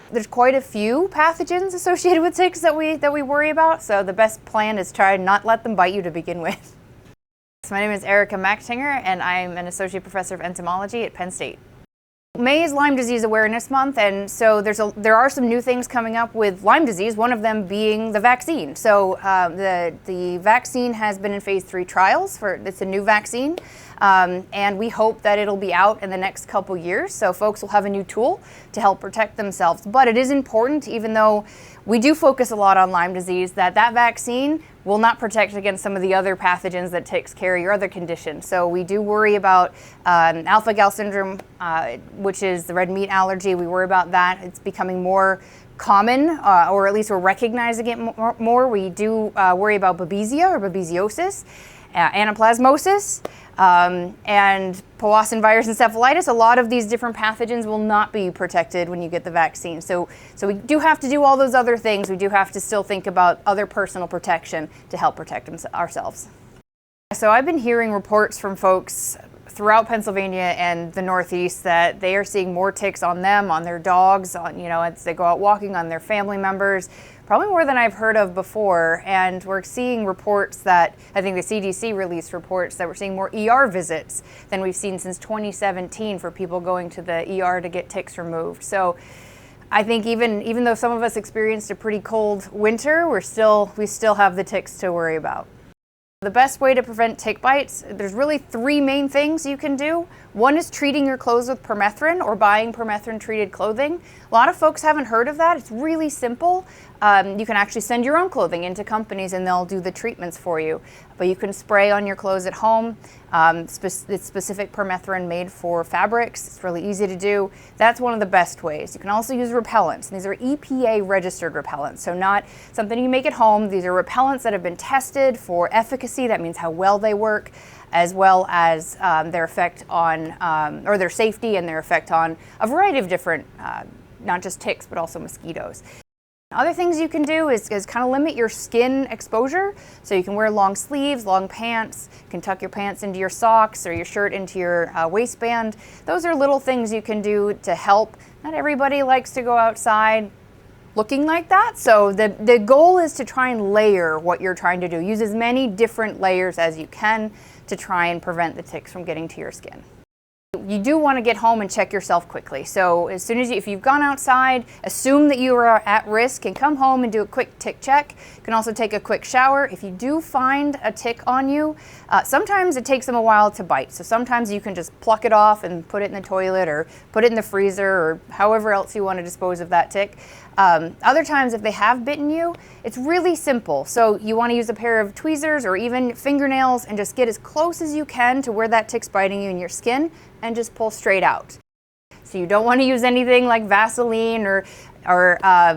There's quite a few pathogens associated with ticks that we worry about, so the best plan is try not let them bite you to begin with. So my name is Erika Machtinger, and I'm an associate professor of entomology at Penn State. May is Lyme Disease Awareness Month, and so there are some new things coming up with Lyme disease, one of them being the vaccine. So the vaccine has been in phase 3 trials. It's a new vaccine, and we hope that it'll be out in the next couple years, so folks will have a new tool to help protect themselves. But it is important, even though we do focus a lot on Lyme disease, that vaccine will not protect against some of the other pathogens that ticks carry or other conditions. So we do worry about alpha-gal syndrome, which is the red meat allergy. We worry about that. It's becoming more common, or at least we're recognizing it more. We do worry about babesia or babesiosis, anaplasmosis, and Powassan virus encephalitis. A lot of these different pathogens will not be protected when you get the vaccine. So we do have to do all those other things. We do have to still think about other personal protection to help protect ourselves. So I've been hearing reports from folks throughout Pennsylvania and the Northeast that they are seeing more ticks on them, on their dogs, as they go out walking, on their family members, probably more than I've heard of before. And we're seeing reports that, I think the CDC released reports that we're seeing more ER visits than we've seen since 2017 for people going to the ER to get ticks removed. So I think even though some of us experienced a pretty cold winter, we still have the ticks to worry about. The best way to prevent tick bites, there's really 3 main things you can do. One is treating your clothes with permethrin or buying permethrin treated clothing. A lot of folks haven't heard of that. It's really simple. You can actually send your own clothing into companies and they'll do the treatments for you. But you can spray on your clothes at home. It's specific permethrin made for fabrics. It's really easy to do. That's one of the best ways. You can also use repellents. And these are EPA registered repellents, so not something you make at home. These are repellents that have been tested for efficacy. That means how well they work, as well as their effect on, or their safety and their effect on a variety of different, not just ticks, but also mosquitoes. Other things you can do is kind of limit your skin exposure. So you can wear long sleeves, long pants. You can tuck your pants into your socks or your shirt into your waistband. Those are little things you can do to help. Not everybody likes to go outside looking like that. So the goal is to try and layer what you're trying to do. Use as many different layers as you can to try and prevent the ticks from getting to your skin. You do want to get home and check yourself quickly. So as soon as if you've gone outside, assume that you are at risk and come home and do a quick tick check. You can also take a quick shower. If you do find a tick on you, sometimes it takes them a while to bite. So sometimes you can just pluck it off and put it in the toilet or put it in the freezer or however else you want to dispose of that tick. Other times, if they have bitten you, it's really simple. So you want to use a pair of tweezers or even fingernails and just get as close as you can to where that tick's biting you in your skin and just pull straight out. So you don't want to use anything like Vaseline or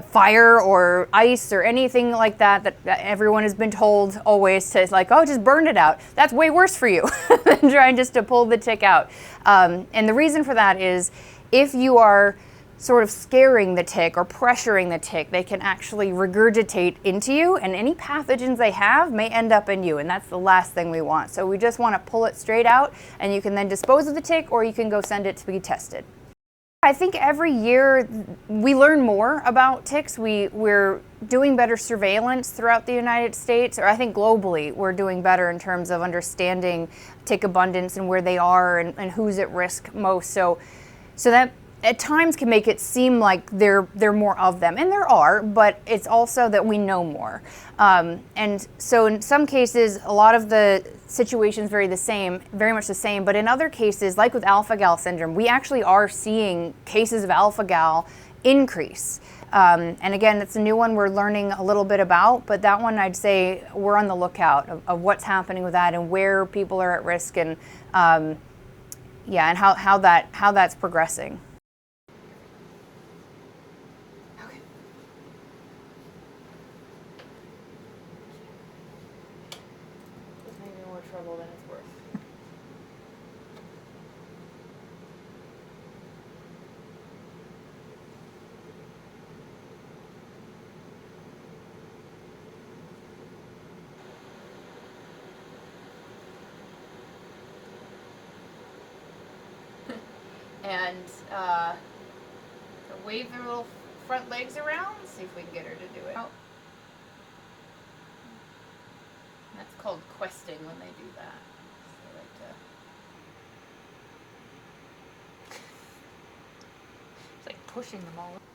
fire or ice or anything like that everyone has been told always to, like, oh, just burn it out. That's way worse for you than trying just to pull the tick out. And the reason for that is if you are sort of scaring the tick or pressuring the tick, they can actually regurgitate into you, and any pathogens they have may end up in you, and that's the last thing we want. So we just want to pull it straight out, and you can then dispose of the tick, or you can go send it to be tested. I think every year we learn more about ticks. We're doing better surveillance throughout the United States, or I think globally we're doing better in terms of understanding tick abundance and where they are and who's at risk most. So that at times can make it seem like there are more of them, and there are, but it's also that we know more. And so in some cases, a lot of the situations very much the same, but in other cases, like with alpha-gal syndrome, we actually are seeing cases of alpha-gal increase. And again, it's a new one we're learning a little bit about, but that one I'd say we're on the lookout of what's happening with that and where people are at risk and and how that's progressing. Trouble than it's worth. And wave their little front legs around. Let's see if we can get her to do it. Oh. That's called questing when they do that. They like to... It's like pushing them all.